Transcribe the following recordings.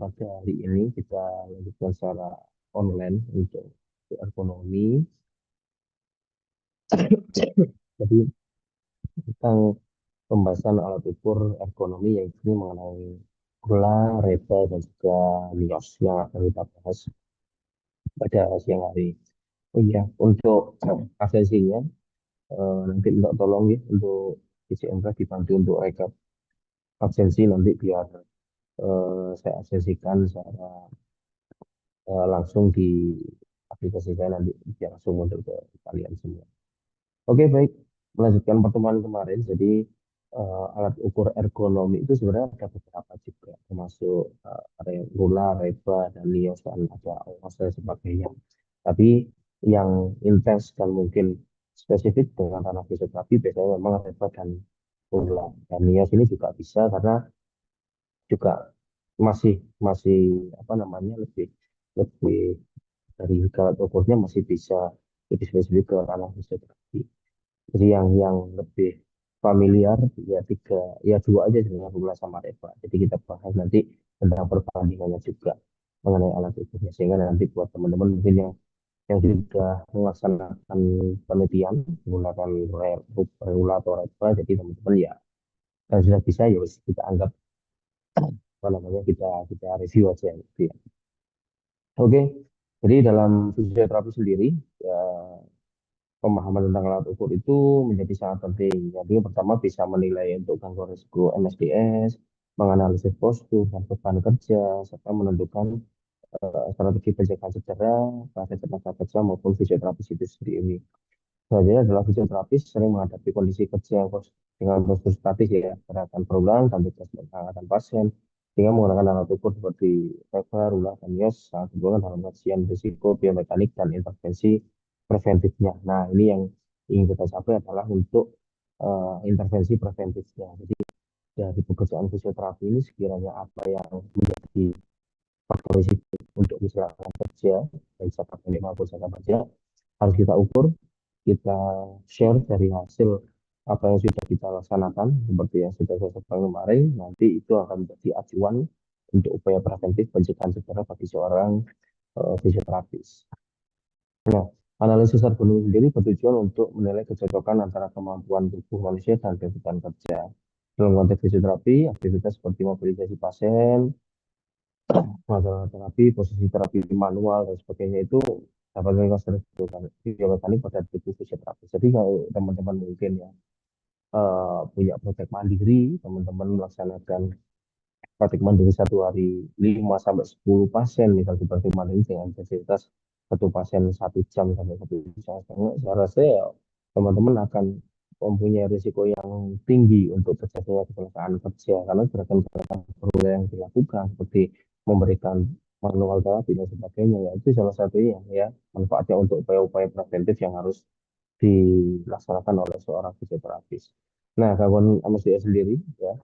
pada hari ini kita lanjutkan secara online untuk ekonomi. Jadi tentang pembahasan alat ukur ekonomi yang ini mengenai gula, reba, dan juga NIOS yang akan kita bahas pada siang hari. Oh iya, untuk absensinya nanti minta tolong ya untuk DCMK dibantu untuk rekap absensi nanti biar saya absensikan secara langsung di aplikasi saya nanti biar langsung untuk ke kalian semua. Oke, baik. Melanjutkan pertemuan kemarin, jadi alat ukur ergonomi itu sebenarnya ada beberapa juga, termasuk rula, reba, dan nios, dan ada OWAS dan sebagainya. Tapi yang intens dan mungkin spesifik dengan ranah fisioterapi biasanya memang reba dan rula. Dan nios ini juga bisa karena juga masih masih apa namanya lebih lebih dari alat ukurnya masih bisa lebih spesifik ke ranah fisioterapi. Jadi yang lebih familiar ya tiga, ya dua aja sebenarnya Gula sama Reva. Jadi kita bahas nanti tentang perbandingannya juga mengenai alat ukurnya sehingga nanti buat teman-teman mungkin yang sudah melaksanakan penelitian menggunakan Rula atau Reva, jadi teman-teman ya kalau sudah bisa ya wis, kita anggap apa namanya kita kita review aja gitu ya. Oke, jadi dalam fisioterapi sendiri ya pemahaman tentang alat ukur itu menjadi sangat penting. Jadi yang pertama bisa menilai untuk gangguan risiko MSDS, menganalisis postur dan beban kerja, serta menentukan strategi pencegahan cedera, pada tenaga kerja maupun fisioterapis itu sendiri. Selanjutnya adalah fisioterapis sering menghadapi kondisi kerja yang dengan postur statis ya, gerakan berulang dan tugas mengangkat pasien, sehingga menggunakan alat ukur seperti lever, ulang, dan yos sangat dibutuhkan dalam kajian risiko biomekanik dan intervensi preventifnya. Nah, ini yang ingin kita capai adalah untuk intervensi preventifnya. Jadi dari pekerjaan fisioterapi ini sekiranya apa yang menjadi faktor risiko untuk kecelakaan kerja, baik jangka pendek maupun jangka panjang, harus kita ukur, kita share dari hasil apa yang sudah kita laksanakan, seperti yang sudah saya sampaikan kemarin, nanti itu akan menjadi acuan untuk upaya preventif pencegahan cedera bagi seorang fisioterapis. Nah, analisis ergonomi sendiri bertujuan untuk menilai kecocokan antara kemampuan tubuh manusia dan tuntutan kerja. Dalam konteks fisioterapi, aktivitas seperti mobilisasi pasien, masalah terapi, posisi terapi manual, dan sebagainya itu dapat meningkatkan biomekanik pada tubuh fisioterapis. Jadi kalau teman-teman mungkin ya punya praktek mandiri, teman-teman melaksanakan praktik mandiri satu hari 5 sampai 10 pasien, misal seperti mandiri dengan intensitas satu pasien 1 jam sampai 1 jam setengah, saya rasa ya teman-teman akan mempunyai risiko yang tinggi untuk terjadinya kecelakaan kerja karena gerakan-gerakan berulang yang dilakukan seperti memberikan manual terapi dan sebagainya ya itu salah satunya ya manfaatnya untuk upaya-upaya preventif yang harus dilaksanakan oleh seorang fisioterapis. Nah, gangguan MSDS sendiri ya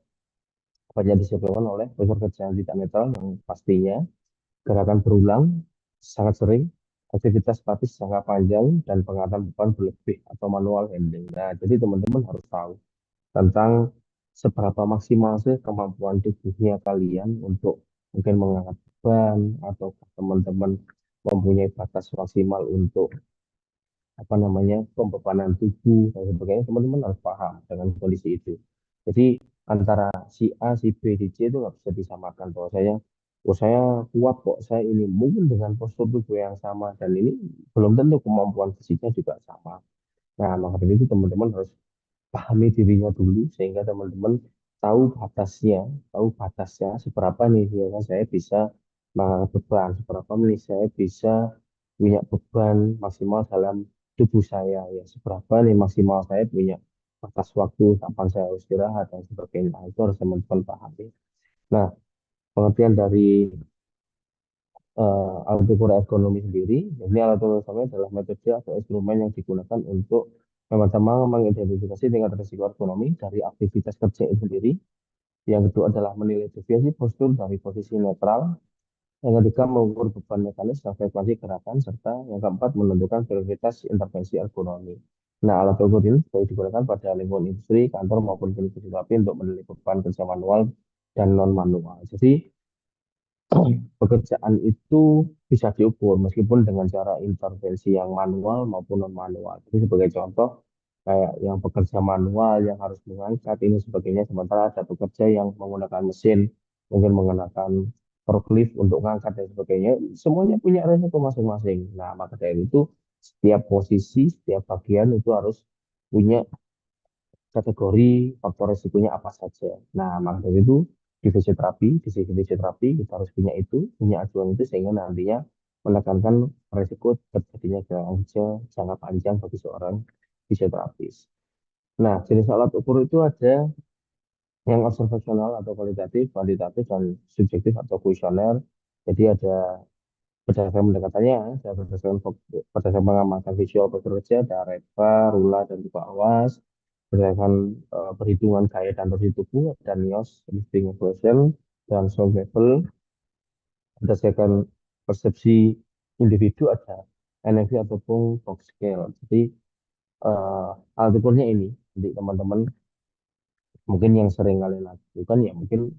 banyak disebabkan oleh pressure kerja yang tidak netral yang pastinya gerakan berulang sangat sering, aktivitas statis jangka panjang, dan pengangkatan beban berlebih atau manual handling. Nah, jadi teman-teman harus tahu tentang seberapa maksimal sih kemampuan tubuhnya kalian untuk mungkin mengangkat beban, atau teman-teman mempunyai batas maksimal untuk apa namanya pembebanan tubuh dan sebagainya, teman-teman harus paham dengan kondisi itu. Jadi antara si A, si B, si C itu nggak bisa disamakan bahwa saya kuat kok, saya ini mungkin dengan postur tubuh yang sama dan ini belum tentu kemampuan fisiknya juga sama. Nah, maka dari itu teman-teman harus pahami dirinya dulu sehingga teman-teman tahu batasnya seberapa nih ya kan saya bisa mengangkat beban, seberapa nih saya bisa punya beban maksimal dalam tubuh saya ya, seberapa nih maksimal saya punya batas waktu kapan saya harus istirahat dan sebagainya. Nah, itu harus teman-teman pahami. Nah, pengertian dari alat ukur ekonomi sendiri, ini alat ukur ekonomi adalah metode atau instrumen yang digunakan untuk pertama mengidentifikasi tingkat risiko ekonomi dari aktivitas kerja itu sendiri. Yang kedua adalah menilai deviasi postur dari posisi netral. Yang ketiga mengukur beban mekanis dan frekuensi gerakan, serta yang keempat menentukan prioritas intervensi ergonomi. Nah, alat ukur ini juga digunakan pada lingkungan industri, kantor maupun klinik terapi untuk menilai beban kerja manual dan non manual. Jadi pekerjaan itu bisa diukur meskipun dengan cara intervensi yang manual maupun non manual. Jadi sebagai contoh kayak yang pekerja manual yang harus mengangkat ini sebagainya, sementara ada pekerja yang menggunakan mesin, mungkin menggunakan forklift untuk mengangkat dan sebagainya, semuanya punya resiko masing-masing. Nah, maka dari itu setiap posisi, setiap bagian itu harus punya kategori faktor risikonya apa saja. Nah, maka dari itu di fisioterapi, di sisi fisioterapi kita harus punya itu, punya acuan itu sehingga nantinya menekankan risiko terjadinya kelainan kerja jangka panjang bagi seorang fisioterapis. Nah, jenis alat ukur itu ada yang observasional atau kualitatif, kuantitatif, dan subjektif atau kuesioner. Jadi ada berdasarkan pendekatannya, ada berdasarkan pengamatan visual pekerja, ada REPA, RULA, dan juga AWAS. Berdasarkan perhitungan gaya dan posisi tubuh, ada NIOS, Lifting Equation, dan Sound Level. Berdasarkan persepsi individu, ada NFV ataupun box scale. Jadi alat ukurnya ini, jadi teman-teman mungkin yang sering kalian lakukan ya mungkin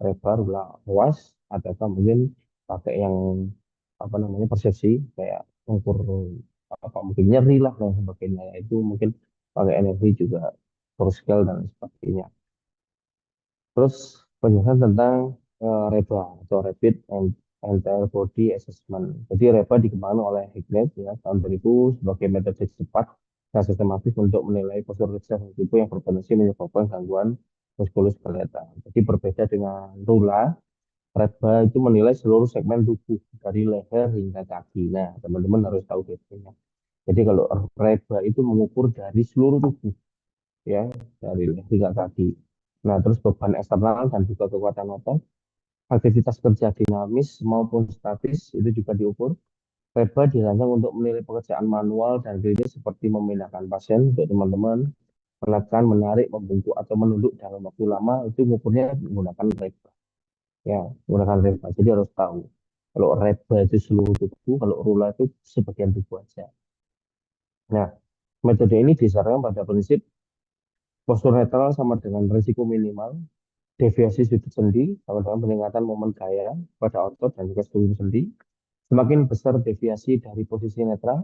lebar lah luas ataukah mungkin pakai yang apa namanya persepsi kayak ukur apa mungkin nyeri lah dan sebagainya itu mungkin pakai energi juga terus scale dan sebagainya. Terus penjelasan tentang REBA atau Rapid and Entire Body Assessment. Jadi REBA dikembangkan oleh Hignet ya tahun 2000 sebagai metode cepat dan sistematis untuk menilai postur kerja itu yang berpotensi menyebabkan gangguan muskuloskeletal. Jadi berbeda dengan RULA, REBA itu menilai seluruh segmen tubuh dari leher hingga kaki. Nah, teman-teman harus tahu bedanya. Jadi kalau REBA itu mengukur dari seluruh tubuh, ya, dari leher hingga kaki. Nah, terus beban eksternal dan juga kekuatan otot, aktivitas kerja dinamis maupun statis itu juga diukur. REBA dirancang untuk menilai pekerjaan manual dan klinis seperti memindahkan pasien untuk teman-teman, menekan, menarik, membungkuk atau menunduk dalam waktu lama itu mengukurnya menggunakan REBA. Ya, menggunakan reba. Jadi harus tahu. Kalau reba itu seluruh tubuh, kalau rula itu sebagian tubuh aja. Nah, metode ini disarankan pada prinsip postur netral sama dengan risiko minimal, deviasi sudut sendi sama dengan peningkatan momen gaya pada otot dan juga struktur sendi. Semakin besar deviasi dari posisi netral,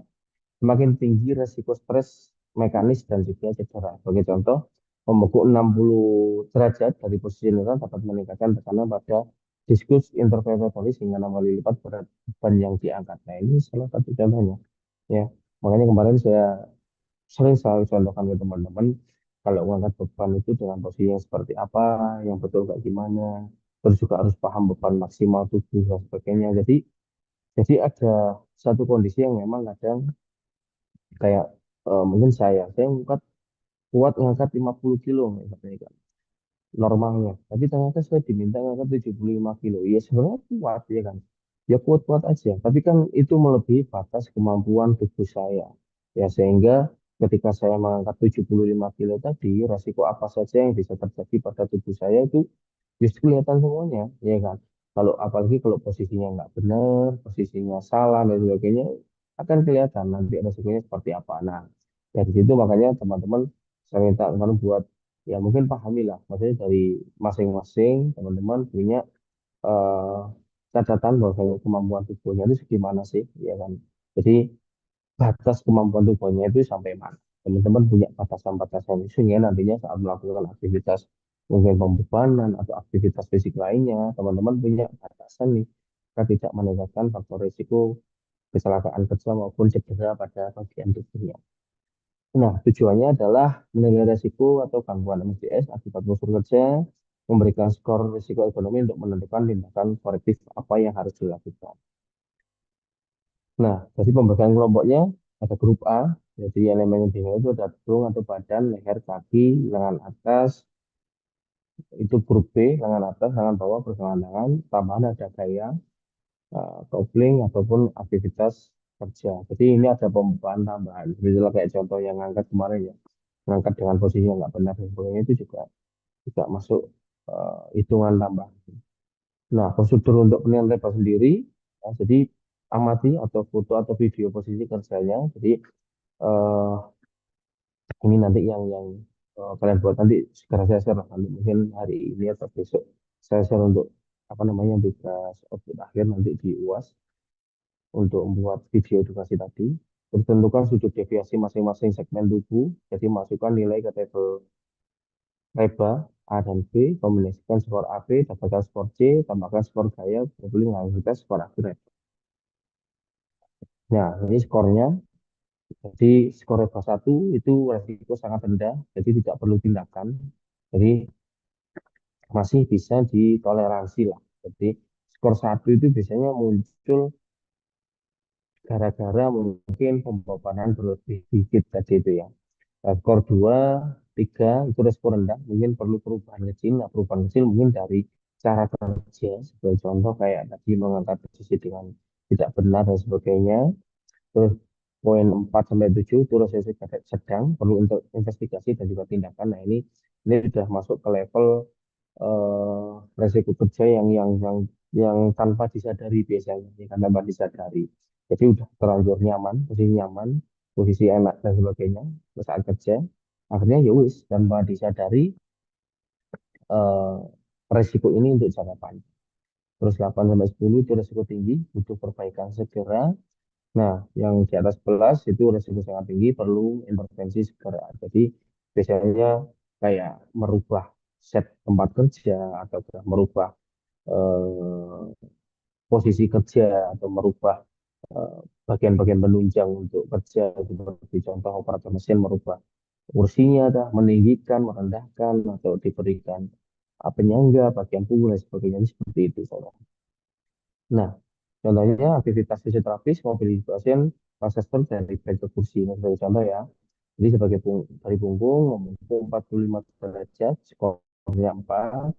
semakin tinggi resiko stres mekanis dan juga cedera. Sebagai contoh, membekuk 60 derajat dari posisi netral dapat meningkatkan tekanan pada diskus intervertebralis hingga 6 kali lipat berat beban yang diangkat. Nah, ini salah satu contohnya. Ya, makanya kemarin saya sering saya contohkan ke teman-teman kalau mengangkat beban itu dengan posisi yang seperti apa, yang betul kayak gimana, terus juga harus paham beban maksimal tubuh dan sebagainya. Jadi ada satu kondisi yang memang kadang kayak mungkin saya kuat ngangkat 50 kilo misalnya kan normalnya tapi ternyata saya diminta ngangkat 75 kilo ya sebenarnya kuat ya kan ya kuat-kuat aja tapi kan itu melebihi batas kemampuan tubuh saya ya sehingga ketika saya mengangkat 75 kilo tadi resiko apa saja yang bisa terjadi pada tubuh saya itu justru kelihatan semuanya ya kan kalau apalagi kalau posisinya nggak benar posisinya salah dan sebagainya akan kelihatan nanti resikonya seperti apa. Nah, dari situ makanya teman-teman saya minta teman buat ya mungkin pahamilah maksudnya dari masing-masing teman-teman punya eh, catatan bahwa kemampuan tubuhnya itu segimana sih ya kan. Jadi batas kemampuan tubuhnya itu sampai mana. Teman-teman punya batasan-batasan itu sehingga nantinya saat melakukan aktivitas mungkin pembebanan atau aktivitas fisik lainnya, teman-teman punya batasan nih, kita tidak meningkatkan faktor risiko kecelakaan kerja maupun cedera pada bagian tubuhnya. Nah, tujuannya adalah menilai risiko atau gangguan MSDS akibat postur kerja, memberikan skor risiko ekonomi untuk menentukan tindakan korektif apa yang harus dilakukan. Nah, jadi pembagian kelompoknya ada grup A, jadi elemen yang dinilai itu ada tulang atau badan, leher, kaki, lengan atas, itu grup B, lengan atas, lengan bawah, pergelangan tangan, tambahan ada gaya, kopling, ataupun aktivitas kerja. Jadi ini ada pembebanan tambahan. Misalnya kayak contoh yang ngangkat kemarin ya, ngangkat dengan posisi yang nggak benar dan sebagainya itu juga tidak masuk hitungan tambah. Nah, prosedur untuk penilaian lebar sendiri, ya, jadi amati atau foto atau video posisi kerjanya. Jadi eh, ini nanti yang kalian buat nanti segera saya share lah. Nanti mungkin hari ini atau besok saya share untuk apa namanya tugas objek akhir nanti di UAS untuk membuat video edukasi tadi. Terus tentukan sudut deviasi masing-masing segmen tubuh. Jadi masukkan nilai ke tabel laba A dan B, kombinasikan skor AB, dapatkan skor C, tambahkan skor gaya, kemudian menghasilkan skor akurat. Nah, ini skornya. Jadi skor laba 1 itu resiko sangat rendah, jadi tidak perlu tindakan. Jadi masih bisa ditoleransi lah. Jadi skor 1 itu biasanya muncul gara-gara mungkin pembebanan berlebih dikit tadi itu ya. Skor 2, 3 itu respon rendah, mungkin perlu perubahan kecil. Nah, perubahan kecil mungkin dari cara kerja, sebagai contoh kayak tadi mengangkat posisi dengan tidak benar dan sebagainya. Terus poin 4 sampai 7 itu resesi sedang, perlu untuk investigasi dan juga tindakan. Nah, ini sudah masuk ke level resiko kerja yang tanpa disadari biasanya, yang tanpa disadari. Jadi udah terlanjur nyaman, posisi enak dan sebagainya saat kerja. Akhirnya ya wis tanpa disadari eh, resiko ini untuk jangka panjang. Terus 8 sampai 10 itu resiko tinggi, butuh perbaikan segera. Nah, yang di atas 11 itu resiko sangat tinggi, perlu intervensi segera. Jadi biasanya kayak merubah set tempat kerja atau merubah eh, posisi kerja atau merubah eh, bagian-bagian penunjang untuk kerja seperti contoh operator mesin merubah kursinya kah, meninggikan, merendahkan atau diberikan penyangga, bagian punggung dan sebagainya seperti itu. Saudara. Nah, contohnya aktivitas fisioterapis mobilitas pasien Manchester dari bed ke kursi. Ini sebagai contoh ya. Jadi sebagai dari punggung memungkung 45 derajat, skornya 4,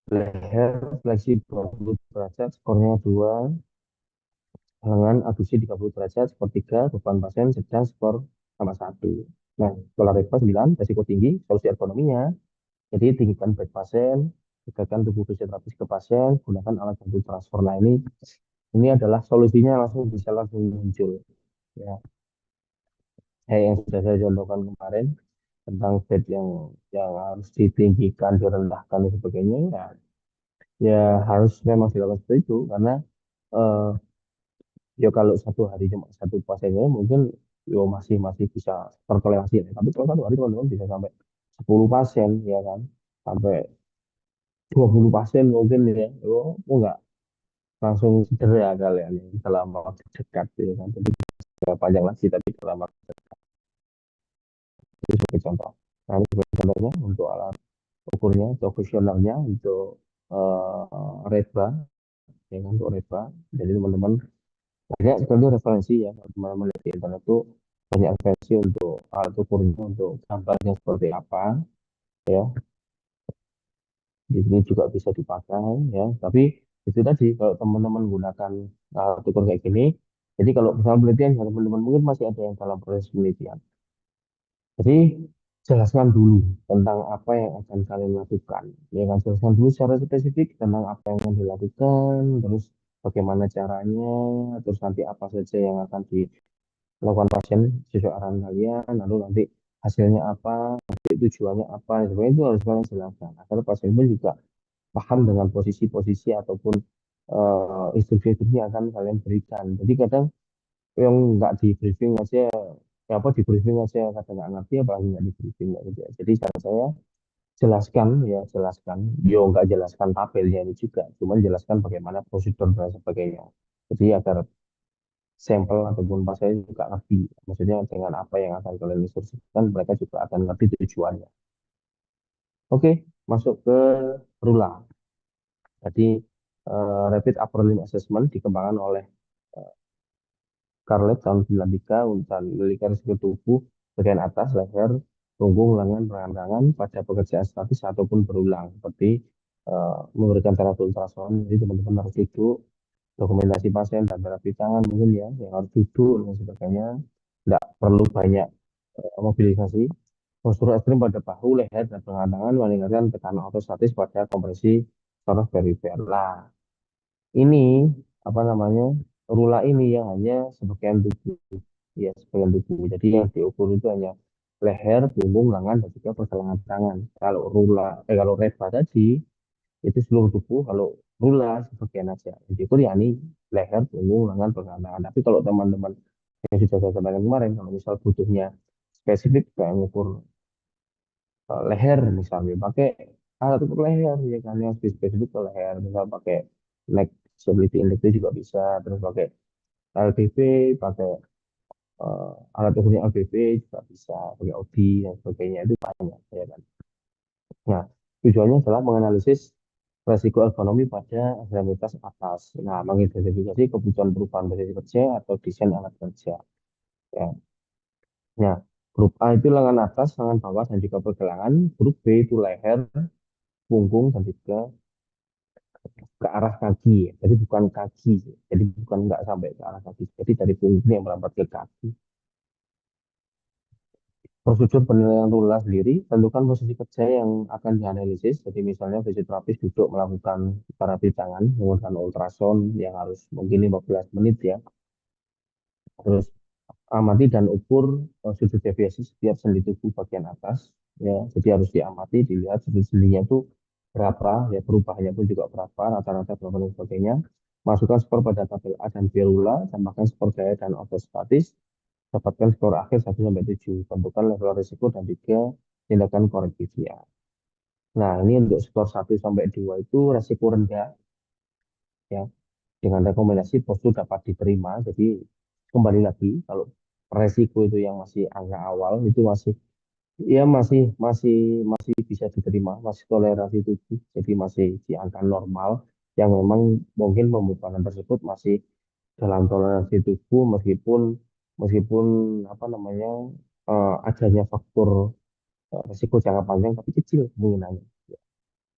leher fleksi 20 derajat, skornya 2, lengan abduksi 30 derajat, skor 3, beban pasien sedang, skor sama 1. Nah, pola rekor 9, resiko tinggi, solusi ergonominya. Jadi tinggikan berat pasien, tegakkan tubuh fisioterapis ke pasien, gunakan alat bantu transfer. Nah, ini adalah solusinya langsung bisa langsung muncul. Ya, kayak yang sudah saya contohkan kemarin tentang bed yang harus ditinggikan, direndahkan dan sebagainya. Ya, ya harus memang dilakukan seperti itu karena eh, ya kalau satu hari cuma satu pasiennya mungkin yo masih masih bisa tertoleransi. Tapi kalau satu hari teman-teman bisa sampai 10 pasien ya kan, sampai 20 pasien mungkin ya, enggak langsung cedera kalian ya, dalam waktu dekat ya kan. Jadi nggak panjang lagi tapi dalam waktu itu sebagai contoh. Nah, ini sebagai contohnya untuk alat ukurnya atau kuesionernya untuk reba, ya kan, untuk reba. Jadi teman-teman banyak sekali referensi ya, kalau teman-teman lihat di internet itu banyak referensi untuk alat ukurnya, untuk gambarnya seperti apa, ya. Di sini juga bisa dipakai ya. Tapi itu tadi kalau teman-teman gunakan alat ukur kayak gini, jadi kalau misalnya penelitian ya teman-teman mungkin masih ada yang dalam proses penelitian. Jadi jelaskan dulu tentang apa yang akan kalian lakukan. Ya kan, jelaskan dulu secara spesifik tentang apa yang akan dilakukan, terus bagaimana caranya, terus nanti apa saja yang akan dilakukan pasien sesuai arahan kalian, lalu nanti hasilnya apa, nanti tujuannya apa, sebenarnya itu harus kalian jelaskan agar pasien pun juga paham dengan posisi-posisi ataupun instruksi-instruksi yang akan kalian berikan. Jadi kadang yang nggak di briefing aja, ya apa di briefing aja kadang nggak ngerti apalagi nggak di briefing nggak gitu ya. Jadi cara saya jelaskan ya jelaskan, yo nggak jelaskan tabelnya ini juga, cuman jelaskan bagaimana prosedur dan sebagainya. Jadi agar sampel ataupun pasien juga ngerti, maksudnya dengan apa yang akan kalian instruksikan, mereka juga akan ngerti tujuannya. Oke, masuk ke RULA. Jadi Rapid Upper Limb Assessment dikembangkan oleh eh, Scarlett tahun 93 untuk memiliki risiko tubuh bagian atas, leher, punggung, lengan, pergelangan pada pekerjaan statis ataupun berulang seperti memberikan terapi ultrasound. Jadi teman-teman harus duduk, dokumentasi pasien dan terapi tangan mungkin ya, yang harus duduk dan sebagainya. Tidak perlu banyak mobilisasi. Postur ekstrim pada bahu, leher, dan pergelangan meningkatkan tekanan ortostatis pada kompresi saraf perifer. Nah, ini apa namanya rula ini yang hanya sebagian tubuh ya sebagian tubuh jadi yang diukur itu hanya leher punggung lengan dan juga pergelangan tangan kalau rula kalau reba tadi itu seluruh tubuh. Kalau rula sebagian aja. Yang diukur ya ini leher, punggung, lengan, pergelangan. Tapi kalau teman-teman yang sudah saya sampaikan kemarin, kalau misal butuhnya spesifik kayak ngukur leher misalnya, pakai alat ukur leher ya kan yang spesifik ke leher, misal pakai neck stability index itu juga bisa, terus pakai LBB, pakai alat ukurnya LBB juga bisa, pakai OB dan sebagainya itu banyak ya kan. Nah, tujuannya adalah menganalisis resiko ekonomi pada ekstremitas atas. Nah, mengidentifikasi kebutuhan perubahan posisi kerja atau desain alat kerja. Ya. Nah, grup A itu lengan atas, lengan bawah, dan juga pergelangan. Grup B itu leher, punggung, dan juga ke arah kaki. Jadi bukan kaki. Jadi bukan nggak sampai ke arah kaki. Jadi dari punggung yang merambat ke kaki. Prosedur penilaian tulang sendiri, tentukan posisi kerja yang akan dianalisis. Jadi misalnya fisioterapis duduk melakukan terapi tangan menggunakan ultrasound yang harus mungkin 15 menit ya. Terus amati dan ukur sudut deviasi setiap sendi tubuh bagian atas. Ya, jadi harus diamati, dilihat sudut sendinya itu berapa, ya perubahannya pun juga berapa, rata-rata berapa dan sebagainya. Masukkan skor pada tabel A dan B rula, tambahkan skor gaya dan ortostatis, dapatkan skor akhir 1 sampai 7. Tentukan level risiko dan 3 tindakan korektif ya. Nah, ini untuk skor 1 sampai 2 itu resiko rendah ya. Dengan rekomendasi postur dapat diterima. Jadi kembali lagi kalau resiko itu yang masih angka awal itu masih ya masih bisa diterima, masih toleransi tubuh. Jadi masih di angka normal yang memang mungkin pembebanan tersebut masih dalam toleransi tubuh meskipun meskipun apa namanya adanya faktor risiko jangka panjang tapi kecil kemungkinannya.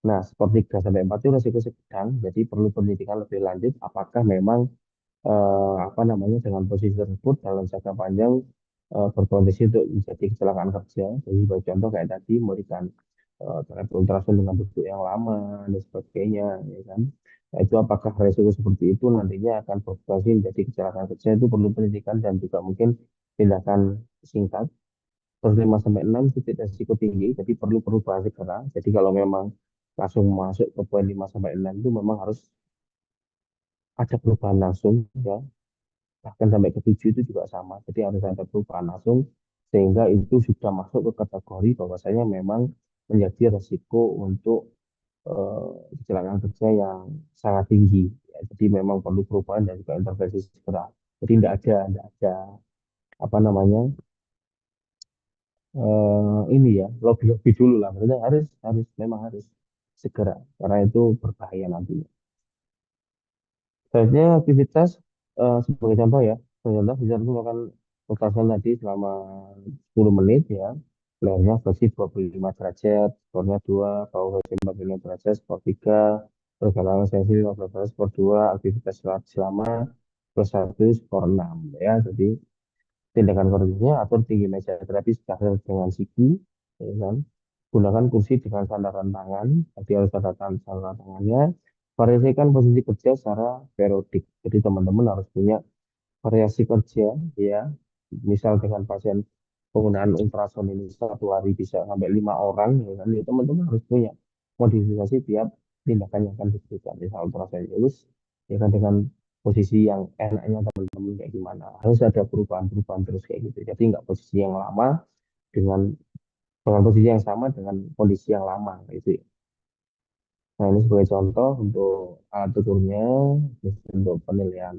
Nah, skor 3 sampai 4 itu risiko sedang, jadi perlu penelitian lebih lanjut apakah memang apa namanya dengan posisi tersebut dalam jangka panjang berpotensi untuk menjadi kecelakaan kerja. Jadi sebagai contoh kayak tadi memberikan terapi ultrasound dengan duduk yang lama dan sebagainya, ya kan. Nah, itu apakah resiko seperti itu nantinya akan berpotensi menjadi kecelakaan kerja itu perlu penelitian dan juga mungkin tindakan singkat. Terus 5 sampai 6 itu tidak risiko tinggi, jadi perlu perubahan segera. Jadi kalau memang langsung masuk ke poin 5 sampai 6 itu memang harus ada perubahan langsung ya, bahkan sampai ke 7 itu juga sama. Jadi harus ada perubahan langsung sehingga itu sudah masuk ke kategori bahwasanya memang menjadi resiko untuk kecelakaan kerja yang sangat tinggi. Ya, jadi memang perlu perubahan dan juga intervensi segera. Jadi tidak ada apa namanya ini ya lobby-lobby dulu lah. Maksudnya harus harus memang harus segera karena itu berbahaya nantinya. Selanjutnya aktivitas sebagai contoh ya, sebagai contoh bisa melakukan ultrasound tadi selama 10 menit ya. Lehernya fleksi 25 derajat, skornya 2, bawah fleksi 45 derajat, skor 3, pergelangan sensi 15 derajat, skor 2, aktivitas selama plus 1, skor 6 ya. Jadi tindakan korektifnya atur tinggi meja terapi sejajar dengan siki, ya kan? Gunakan kursi dengan sandaran tangan, jadi harus ada sandaran tangannya. Variasikan posisi kerja secara periodik. Jadi teman-teman harus punya variasi kerja, ya. Misal dengan pasien penggunaan ultrasound ini 1 hari bisa sampai 5 orang, ya kan? Ya, teman-teman harus punya modifikasi tiap tindakan yang akan diberikan. Misal ultrasound itu, ya kan dengan posisi yang enaknya teman-teman kayak gimana. Harus ada perubahan-perubahan terus kayak gitu. Jadi nggak posisi yang lama dengan posisi yang sama dengan kondisi yang lama gitu ya. Nah, ini sebagai contoh untuk alat ukurnya, terus untuk penilaian.